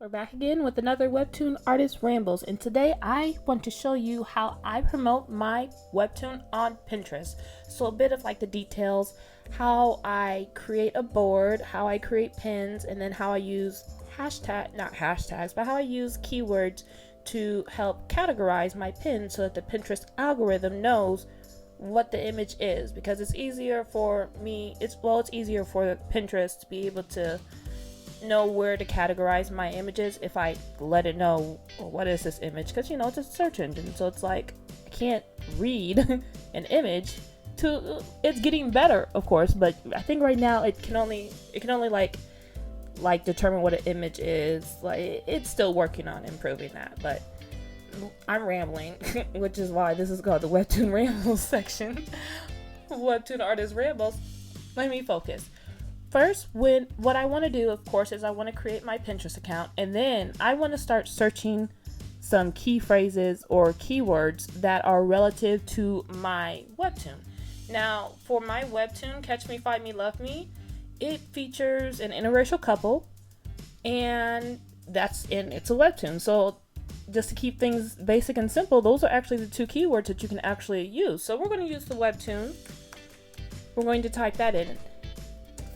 We're back again with another Webtoon artist Rambles, and today I want to show you how I promote my Webtoon on Pinterest. So a bit of like the details, how I create a board, how I create pins, and then how I use not hashtags, but how I use keywords to help categorize my pins so that the Pinterest algorithm knows what the image is, because it's easier for me, it's easier for Pinterest to be able to know where to categorize my images if I let it know, well, what is this image, because it's a search engine, so it's like I can't read an image. It's getting better, of course, but I think right now it can only like determine what an image is. Like, it's still working on improving that, but I'm rambling which is why this is called the Webtoon Rambles section. Webtoon artist Rambles. Let me focus. First, what I want to do, of course, is I want to create my Pinterest account, and then I want to start searching some key phrases or keywords that are relative to my Webtoon. Now, for my Webtoon, Catch Me, Fight Me, Love Me, it features an interracial couple, and it's a Webtoon. So just to keep things basic and simple, those are actually the two keywords that you can actually use. So we're going to use the Webtoon. We're going to type that in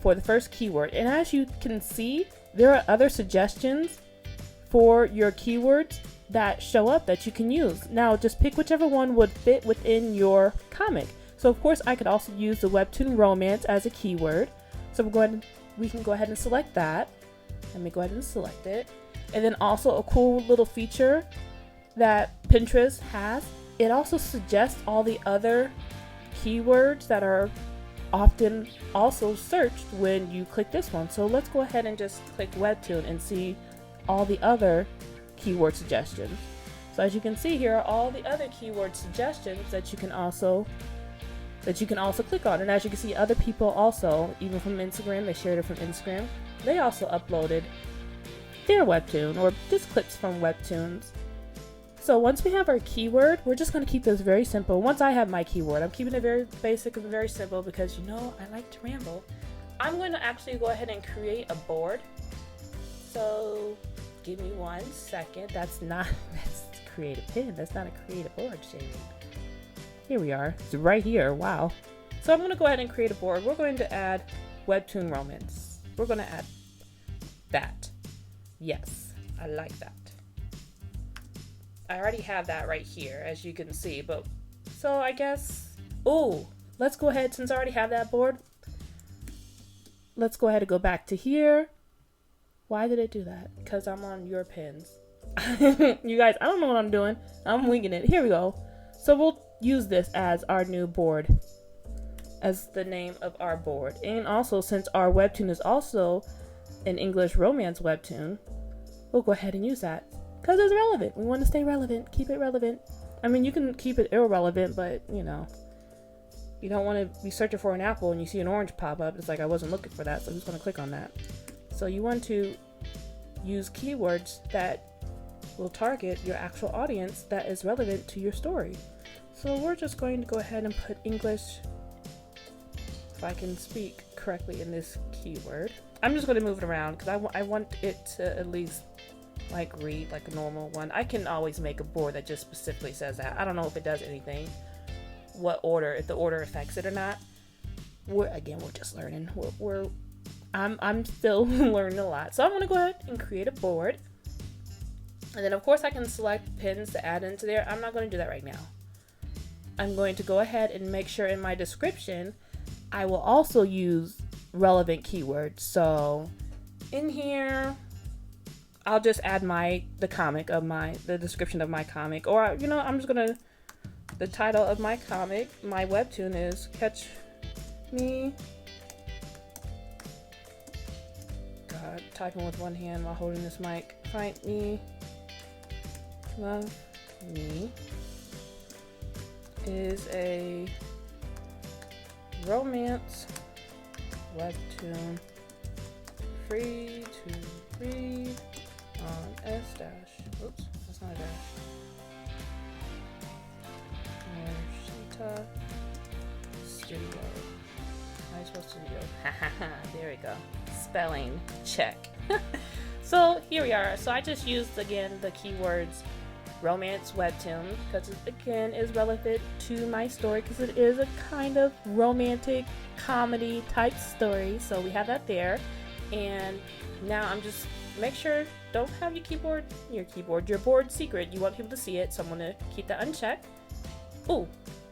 for the first keyword, and as you can see, there are other suggestions for your keywords that show up that you can use. Now just pick whichever one would fit within your comic. So of course I could also use the Webtoon romance as a keyword, so we can go ahead and select that. Let me go ahead and select it. And then also a cool little feature that Pinterest has, it also suggests all the other keywords that are often also searched when you click this one. So let's go ahead and just click Webtoon and see all the other keyword suggestions. So as you can see, here are all the other keyword suggestions that you can also click on. And as you can see, other people also, even from Instagram, they shared it from Instagram, they also uploaded their Webtoon or just clips from Webtoons. So once we have our keyword, we're just going to keep this very simple. Once I have my keyword, I'm keeping it very basic and very simple because I like to ramble. I'm going to actually go ahead and create a board. So give me 1 second. That's create a pin. That's not a create a board, Shane. Here we are. It's right here. Wow. So I'm going to go ahead and create a board. We're going to add Webtoon romance. We're going to add that. Yes, I like that. I already have that right here, as you can see, but so I guess, let's go ahead, since I already have that board, let's go ahead and go back to here. Why did it do that? Because I'm on your pins. You guys, I don't know what I'm doing. I'm winging it. Here we go. So we'll use this as our new board, as the name of our board. And also, since our Webtoon is also an English romance Webtoon, we'll go ahead and use that. Because it's relevant. We want to stay relevant. Keep it relevant. I mean, you can keep it irrelevant, but, you don't want to be searching for an apple and you see an orange pop up. It's like, I wasn't looking for that, so I'm just going to click on that. So you want to use keywords that will target your actual audience that is relevant to your story. So we're just going to go ahead and put English, if I can speak correctly in this keyword. I'm just going to move it around because I want it to at least read like a normal one. I can always make a board that just specifically says that. I don't know if it does anything, if the order affects it or not. We're just learning. I'm still learning a lot. So I'm gonna go ahead and create a board, and then of course I can select pins to add into there. I'm not going to do that right now. I'm going to go ahead and make sure in my description I will also use relevant keywords. So in here I'll just add the description of my comic, or I'm just gonna, the title of my comic, my Webtoon is Catch Me, God, typing with one hand while holding this mic, Fight Me, Love Me, is a romance Webtoon, free to read on oops, that's not a dash, Morishita Studio. Studio. There we go. Spelling check. So here we are. So I just used again the keywords romance webtoon because it again is relevant to my story because it is a kind of romantic comedy type story. So we have that there. And now I'm just make sure don't have your board secret. You want people to see it, so I'm gonna keep that unchecked. Oh,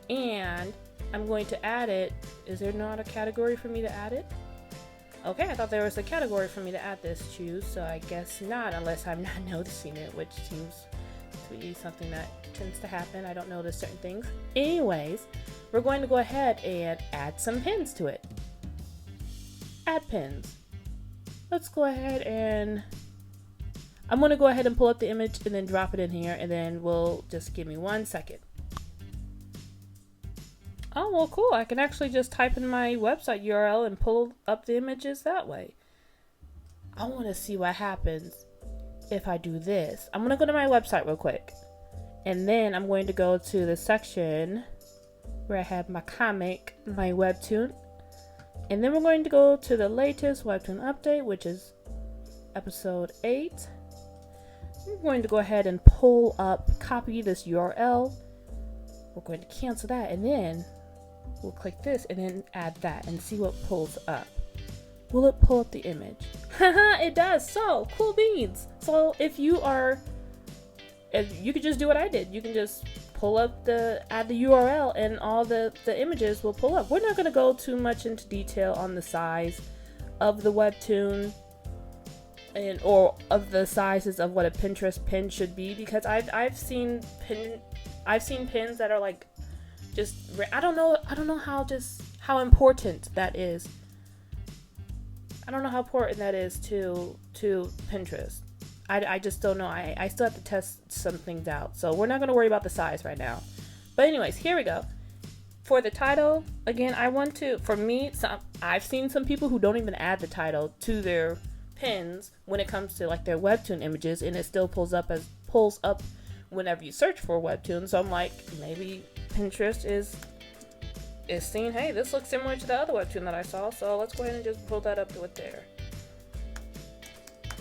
and I'm going to add it. Is there not a category for me to add it? Okay, I thought there was a category for me to add this to, so I guess not, unless I'm not noticing it, which seems to be something that tends to happen. I don't notice certain things. Anyways, we're going to go ahead and add some pins to it. Add pins. Let's go ahead and I'm going to go ahead and pull up the image and then drop it in here, and then we'll just give me 1 second. Oh, well, cool. I can actually just type in my website URL and pull up the images that way. I want to see what happens if I do this. I'm going to go to my website real quick. And then I'm going to go to the section where I have my comic, my webtoon. And then we're going to go to the latest webtoon update, which is episode 8. I'm going to go ahead and pull up, copy this URL. We're going to cancel that, and then we'll click this and then add that and see what pulls up. Will it pull up the image? Haha, it does. So cool beans. So if you could just do what I did. You can just pull up add the URL, and all the images will pull up. We're not going to go too much into detail on the size of the webtoon or of the sizes of what a Pinterest pin should be, because I've seen pins that are like just I don't know how important that is. I don't know how important that is to Pinterest. I just don't know. I still have to test some things out. So we're not going to worry about the size right now. But anyways, here we go. For the title, again, I've seen some people who don't even add the title to their pins when it comes to like their webtoon images, and it still pulls up whenever you search for webtoon. So I'm like, maybe Pinterest is seeing, hey, this looks similar to the other webtoon that I saw, so let's go ahead and just pull that up to it there.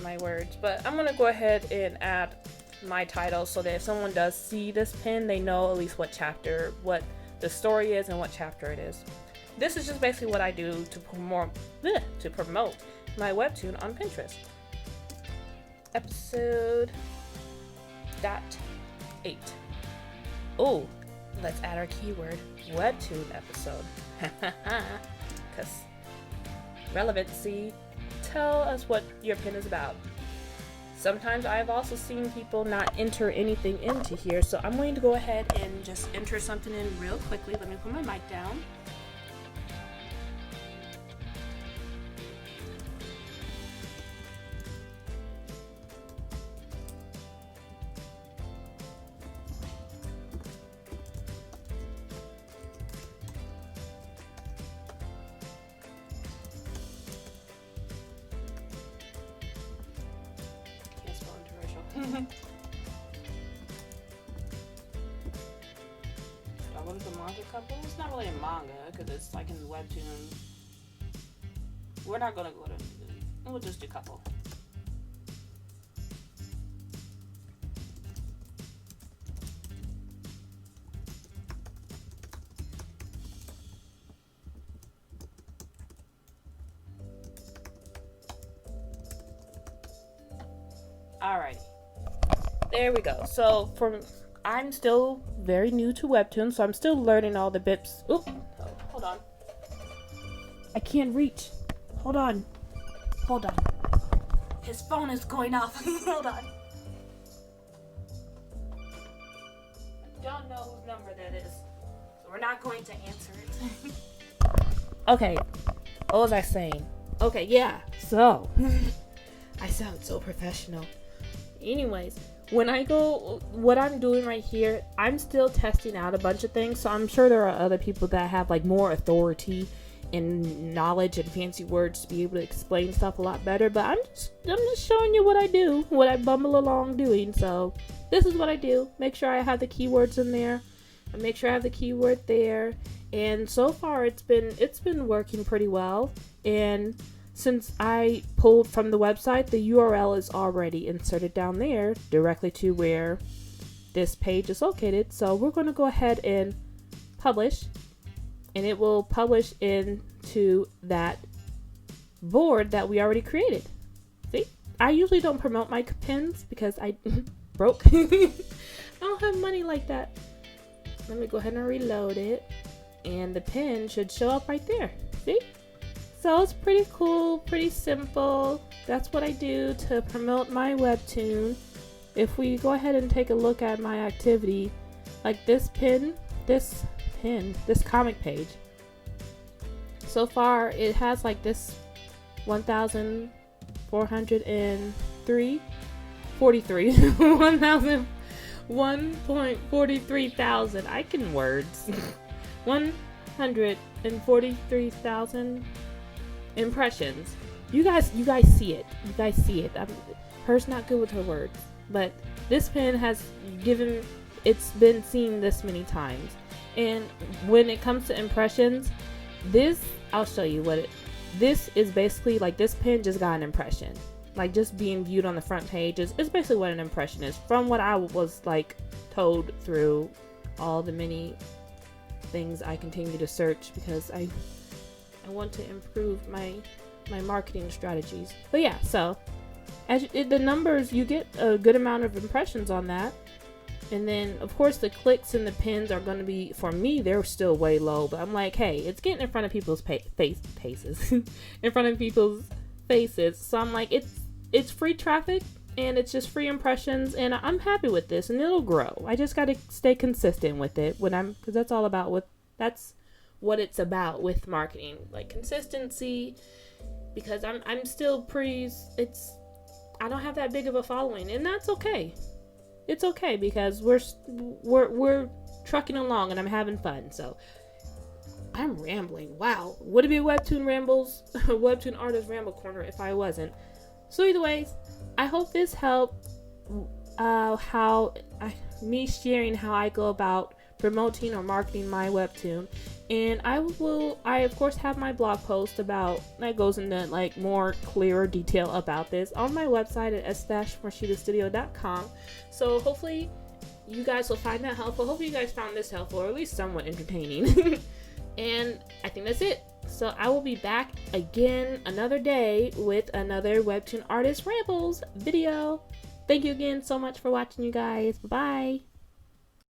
My words. But I'm gonna go ahead and add my title so that if someone does see this pin, they know at least what the story is and what chapter it is. This is just basically what I do to promote my webtoon on Pinterest. Episode .8. Oh, let's add our keyword webtoon episode. Because relevancy. Tell us what your pin is about. Sometimes I've also seen people not enter anything into here, so I'm going to go ahead and just enter something in real quickly. Let me put my mic down. What is a manga couple? It's not really a manga because it's like in the webtoon. We're not gonna go to. We'll just do couple. Alright. There we go. So I'm still very new to Webtoon, so I'm still learning all the bits. Oop, hold on. I can't reach. Hold on. His phone is going off. Hold on. I don't know whose number that is, so we're not going to answer it. Okay, what was I saying? Okay, yeah, so I sound so professional. Anyways, what I'm doing right here, I'm still testing out a bunch of things, so I'm sure there are other people that have like more authority and knowledge and fancy words to be able to explain stuff a lot better, but I'm just showing you what I do, what I bumble along doing. So this is what I do. Make sure I have the keywords in there, and make sure I have the keyword there, and so far it's been working pretty well. And since I pulled from the website, the URL is already inserted down there directly to where this page is located. So we're going to go ahead and publish, and it will publish into that board that we already created. See, I usually don't promote my pins because I broke. I don't have money like that. Let me go ahead and reload it, and the pin should show up right there. See? So it's pretty cool, pretty simple. That's what I do to promote my webtoon. If we go ahead and take a look at my activity, like this comic page, so far it has like this 1,443 1.43 thousand. I can words. 143,000 impressions. You guys see it. You guys see it. Her's not good with her words, but this pin has it's been seen this many times. And when it comes to impressions, I'll show you this is basically like. This pin just got an impression. Like, just being viewed on the front page is basically what an impression is, from what I was like told through all the many things I continue to search, because I want to improve my marketing strategies. But yeah, so the numbers, you get a good amount of impressions on that. And then of course the clicks and the pins are going to be, for me, they're still way low, but I'm like, hey, it's getting in front of people's faces in front of people's faces. So I'm like, it's free traffic and it's just free impressions, and I'm happy with this, and it'll grow. I just got to stay consistent with it because that's what it's about with marketing, like consistency, because I'm still I don't have that big of a following, and that's okay. It's okay, because we're trucking along and I'm having fun. So I'm rambling. Wow. Would it be Webtoon Rambles? Webtoon Artist Ramble Corner if I wasn't. So either ways, I hope this helped me sharing how I go about promoting or marketing my webtoon. And I of course have my blog post that goes into like more clearer detail about this on my website at s-morishitastudio.com. So hopefully you guys will find that helpful. Hopefully you guys found this helpful, or at least somewhat entertaining. And I think that's it. So I will be back again another day with another Webtoon Artist Rambles video. Thank you again so much for watching, you guys. Bye.